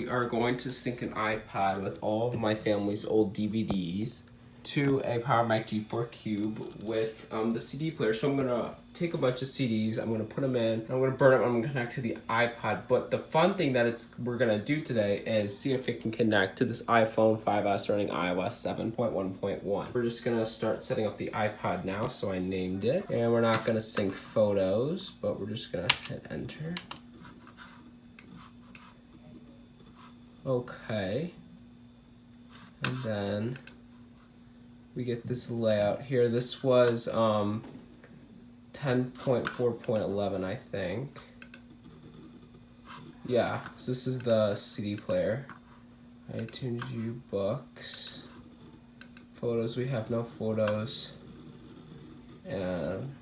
We are going to sync an iPod with all of my family's old DVDs to a Power Mac G4 Cube with the CD player. So I'm gonna take a bunch of CDs, I'm gonna put them in, I'm gonna burn them, I'm gonna connect to the iPod. But the fun thing that we're gonna do today is see if it can connect to this iPhone 5S running iOS 7.1.1. We're just gonna start setting up the iPod now, so I named it. And we're not gonna sync photos, but we're just gonna hit enter. Okay. And then we get this layout here. This was 10.4.11, I think. Yeah, so this is the CD player. iTunes U Books. Photos, we have no photos. And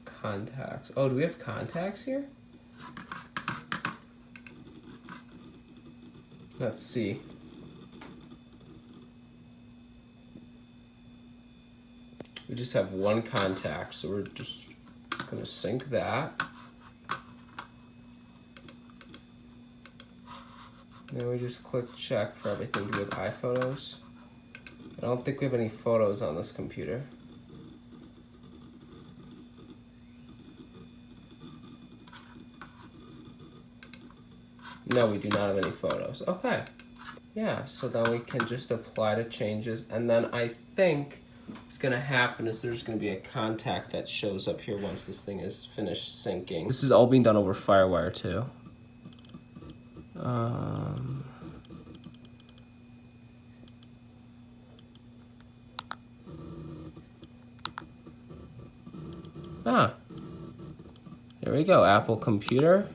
contacts. Oh, do we have contacts here? Let's see. We just have one contact, so we're just gonna sync that. Then we just click check for everything. Do we have iPhotos? I don't think we have any photos on this computer. No, we do not have any photos. Okay. Yeah, so then we can just apply the changes, and then I think what's gonna happen is there's gonna be a contact that shows up here once this thing is finished syncing. This is all being done over FireWire too. There we go, Apple computer.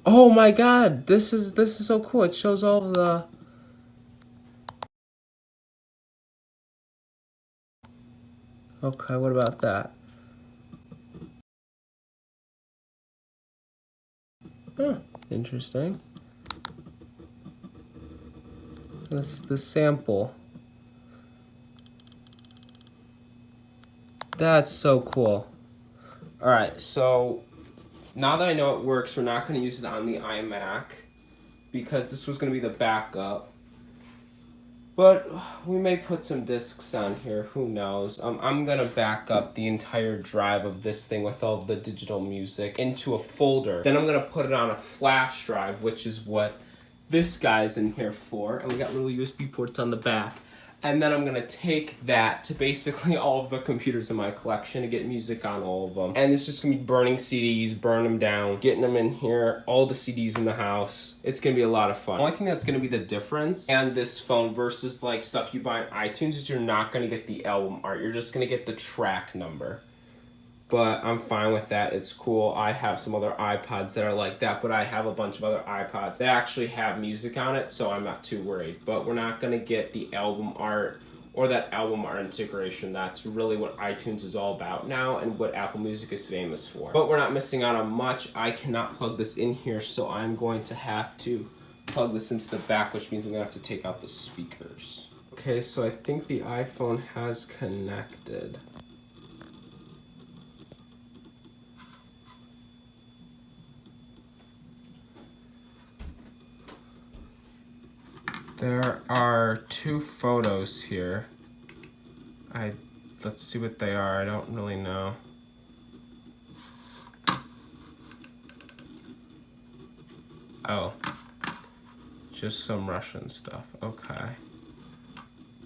Oh my God, this is so cool. It shows all of the Okay, what about that? Huh, interesting. This is the sample. That's so cool. Alright, so now that I know it works, we're not going to use it on the iMac because this was going to be the backup. But we may put some discs on here, who knows. I'm going to back up the entire drive of this thing with all the digital music into a folder. Then I'm going to put it on a flash drive, which is what this guy's in here for. And we got little USB ports on the back. And then I'm gonna take that to basically all of the computers in my collection to get music on all of them. And it's just gonna be burning CDs, burn them down, getting them in here, all the CDs in the house. It's gonna be a lot of fun. The only thing that's gonna be the difference and this phone versus like stuff you buy on iTunes is you're not gonna get the album art. You're just gonna get the track number. But I'm fine with that. It's cool. I have some other iPods that are like that, but I have a bunch of other iPods that actually have music on it, so I'm not too worried. But we're not going to get the album art or that album art integration. That's really what iTunes is all about now and what Apple Music is famous for. But we're not missing out on much. I cannot plug this in here, so I'm going to have to plug this into the back, which means I'm going to have to take out the speakers. Okay, so I think the iPhone has connected. There are two photos here. Let's see what they are. I don't really know. Oh, just some Russian stuff. Okay.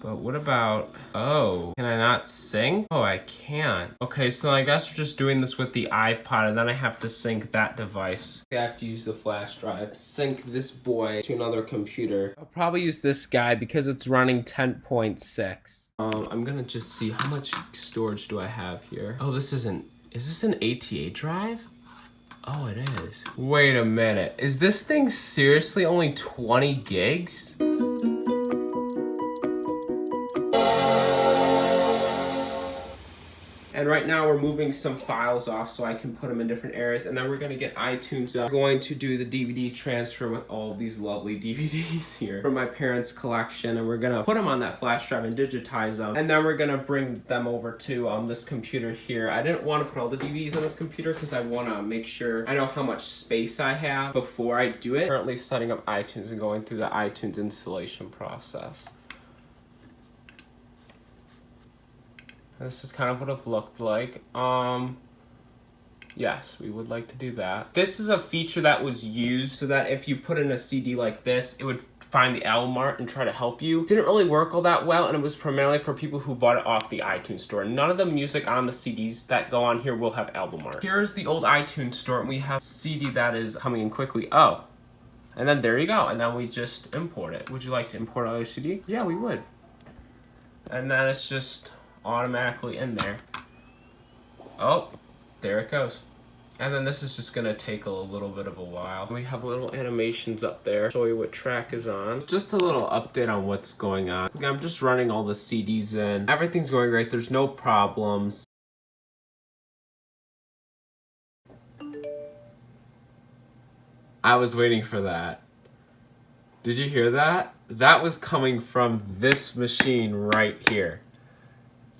But what about, oh, can I not sync? Oh, I can't. Okay, so I guess we're just doing this with the iPod and then I have to sync that device. I have to use the flash drive. Sync this boy to another computer. I'll probably use this guy because it's running 10.6. I'm gonna just see how much storage do I have here. Oh, is this an ATA drive? Oh, it is. Wait a minute. Is this thing seriously only 20 gigs? And right right now we're moving some files off so I can put them in different areas, and then we're gonna get iTunes up. We're going to do the DVD transfer with all these lovely DVDs here from my parents' collection, and we're gonna put them on that flash drive and digitize them, and then we're gonna bring them over to this computer here. I didn't want to put all the DVDs on this computer because I want to make sure I know how much space I have before I do it. Currently setting up iTunes and going through the iTunes installation process. This is kind of what it looked like. Yes, we would like to do that. This is a feature that was used so that if you put in a CD like this, it would find the album art and try to help you. Didn't really work all that well, and it was primarily for people who bought it off the iTunes store. None of the music on the CDs that go on here will have album art. Here's the old iTunes store, and we have CD that is coming in quickly. Oh, and then there you go, and then we just import it. Would you like to import another CD? Yeah, we would. And then it's just automatically in there. Oh, there it goes. And then this is just gonna take a little bit of a while. We have little animations up there, show you what track is on. Just a little update on what's going on. I'm just running all the CDs in. Everything's going great, there's no problems. I was waiting for that. Did you hear that? That was coming from this machine right here.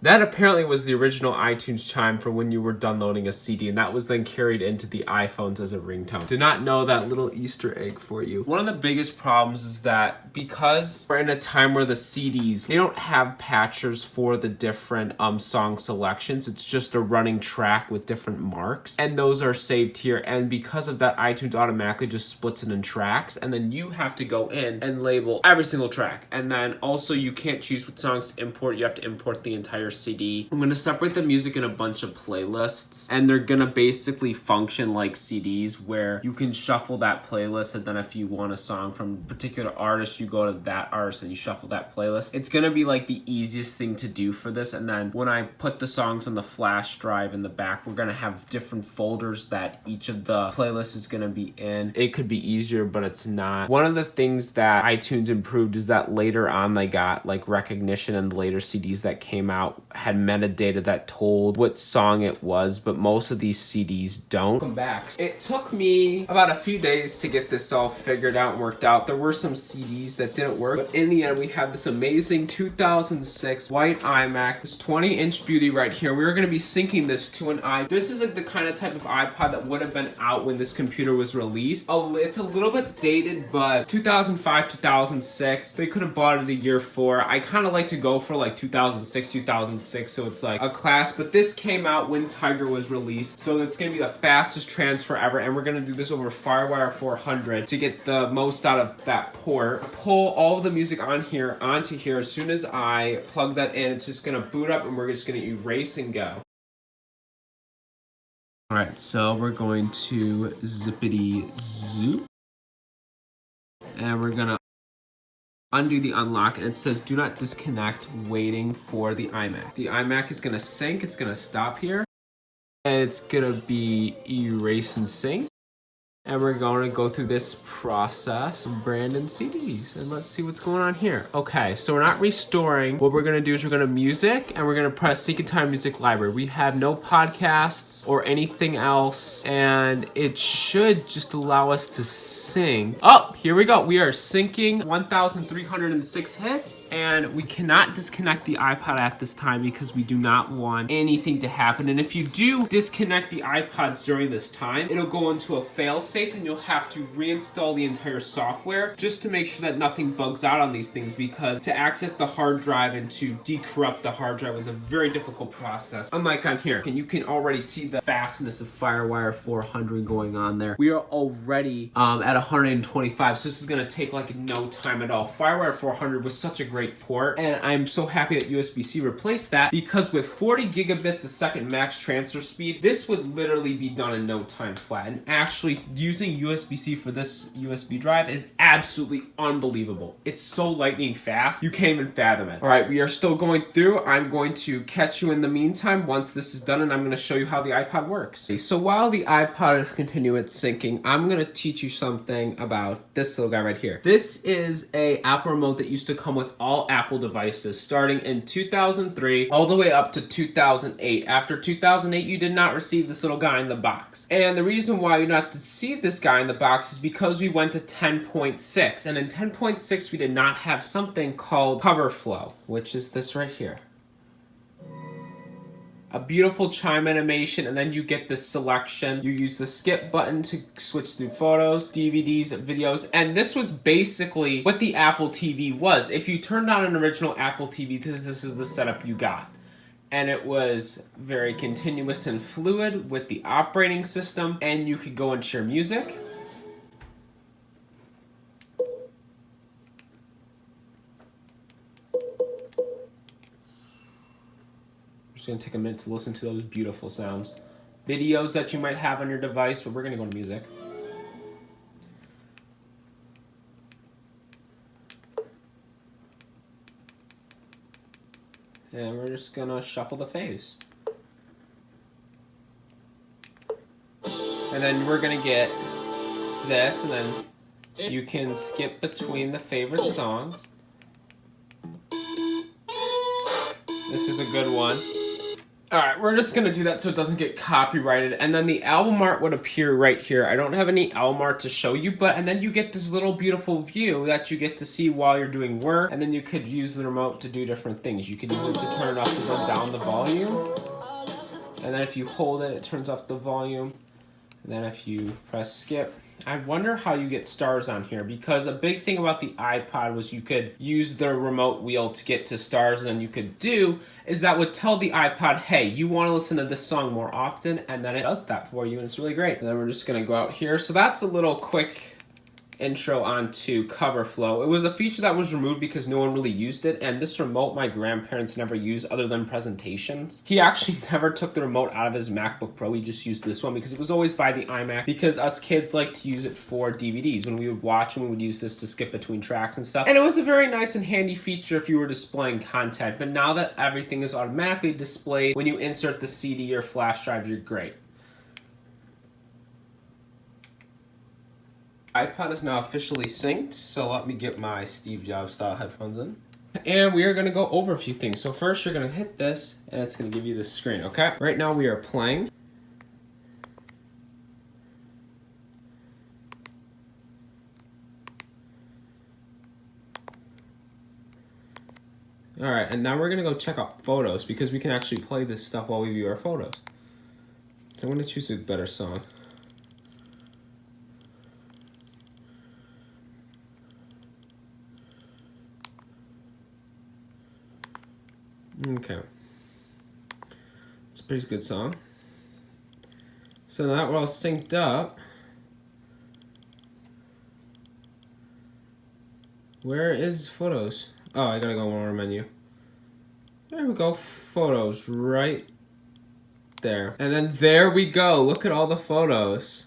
That apparently was the original iTunes chime for when you were done loading a CD, and that was then carried into the iPhones as a ringtone. Did not know that little Easter egg for you. One of the biggest problems is that because we're in a time where the CDs, they don't have patchers for the different song selections. It's just a running track with different marks, and those are saved here. And because of that, iTunes automatically just splits it in tracks, and then you have to go in and label every single track. And then also you can't choose what songs to import. You have to import the entire CD. I'm gonna separate the music in a bunch of playlists, and they're gonna basically function like CDs where you can shuffle that playlist, and then if you want a song from a particular artist, you go to that artist and you shuffle that playlist. It's gonna be like the easiest thing to do for this, and then when I put the songs on the flash drive in the back, we're gonna have different folders that each of the playlists is gonna be in. It could be easier, but it's not. One of the things that iTunes improved is that later on they got like recognition, and later CDs that came out had metadata that told what song it was, but most of these CDs don't. Welcome back. It took me about a few days to get this all figured out and worked out. There were some CDs that didn't work, but in the end we have this amazing 2006 white iMac, this 20-inch beauty right here. We're going to be syncing this to an iPod. This is like the kind of type of iPod that would have been out when this computer was released. It's a little bit dated, but 2005, 2006, they could have bought it a year for. I kind of like to go for like 2006, 2006, so it's like a class, but this came out when Tiger was released, so it's going to be the fastest transfer ever, and we're going to do this over FireWire 400 to get the most out of that port. Pull all of the music on here onto here. As soon as I plug that in, it's just going to boot up, and we're just going to erase and go. Alright, so we're going to zippity zoop, and we're going to undo the unlock, and it says do not disconnect, waiting for the iMac. The iMac is gonna sync, it's gonna stop here, and it's gonna be erase and sync. And we're going to go through this process of Brandon CDs, and let's see what's going on here. Okay, so we're not restoring. What we're gonna do is we're gonna music, and we're gonna press Sync Entire Music Library. We have no podcasts or anything else, and it should just allow us to sing. Oh, here we go. We are syncing 1,306 hits, and we cannot disconnect the iPod at this time because we do not want anything to happen. And if you do disconnect the iPods during this time, it'll go into a failsafe, and you'll have to reinstall the entire software just to make sure that nothing bugs out on these things, because to access the hard drive and to decorrupt the hard drive is a very difficult process. Unlike on here, and you can already see the fastness of FireWire 400 going on there. We are already at 125, so this is gonna take like no time at all. FireWire 400 was such a great port, and I'm so happy that USB-C replaced that, because with 40 gigabits a second max transfer speed, this would literally be done in no time flat. And actually, using USB-C for this USB drive is absolutely unbelievable. It's so lightning fast, you can't even fathom it. All right, we are still going through. I'm going to catch you in the meantime once this is done, and I'm going to show you how the iPod works. Okay, so while the iPod is continuing its syncing, I'm going to teach you something about this little guy right here. This is a Apple remote that used to come with all Apple devices starting in 2003 all the way up to 2008. After 2008, you did not receive this little guy in the box. And the reason why you not receive this guy in the box is because we went to 10.6. And in 10.6, we did not have something called cover flow, which is this right here. A beautiful chime animation, and then you get this selection. You use the skip button to switch through photos, DVDs, videos, and this was basically what the Apple TV was. If you turned on an original Apple TV, this is the setup you got. And it was very continuous and fluid with the operating system, and you could go into your music. Just gonna take a minute to listen to those beautiful sounds. Videos that you might have on your device, but we're gonna go to music. And we're just gonna shuffle the faves. And then we're gonna get this, and then you can skip between the favorite songs. This is a good one. Alright, we're just gonna do that so it doesn't get copyrighted, and then the album art would appear right here. I don't have any album art to show you, and then you get this little beautiful view that you get to see while you're doing work, and then you could use the remote to do different things. You could use it to turn it up and go down the volume, and then if you hold it, it turns off the volume, and then if you press skip, I wonder how you get stars on here, because a big thing about the iPod was you could use the remote wheel to get to stars, and then you could do is that would tell the iPod, hey, you want to listen to this song more often, and then it does that for you, and it's really great. And then we're just going to go out here. So that's a little quick intro onto cover flow. It was a feature that was removed because no one really used it, and this remote my grandparents never used other than presentations. He actually never took the remote out of his MacBook Pro. He just used this one because it was always by the iMac, because us kids like to use it for DVDs. When we would watch them, we would use this to skip between tracks and stuff, and it was a very nice and handy feature if you were displaying content. But now that everything is automatically displayed when you insert the CD or flash drive, you're great. iPod is now officially synced, so let me get my Steve Jobs style headphones in. And we are going to go over a few things. So first you're going to hit this, and it's going to give you this screen, okay? Right now we are playing. Alright, and now we're going to go check out photos, because we can actually play this stuff while we view our photos. So I'm going to choose a better song. Okay. It's a pretty good song. So now that we're all synced up, where is photos? Oh, I gotta go one more menu. There we go, photos, right there. And then there we go, look at all the photos.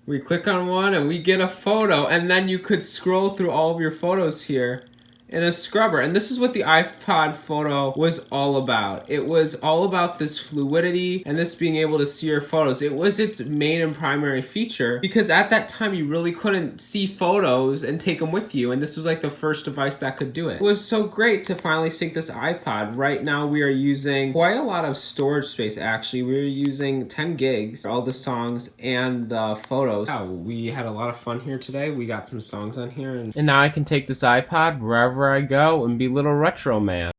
We click on one and we get a photo, and then you could scroll through all of your photos here in a scrubber. And this is what the iPod photo was all about. It was all about this fluidity and this being able to see your photos. It was its main and primary feature, because at that time you really couldn't see photos and take them with you, and this was like the first device that could do it. It was so great to finally sync this iPod. Right now we are using quite a lot of storage space actually. We're using 10 gigs for all the songs and the photos. Wow, we had a lot of fun here today. We got some songs on here, and now I can take this iPod wherever I go and be little retro man.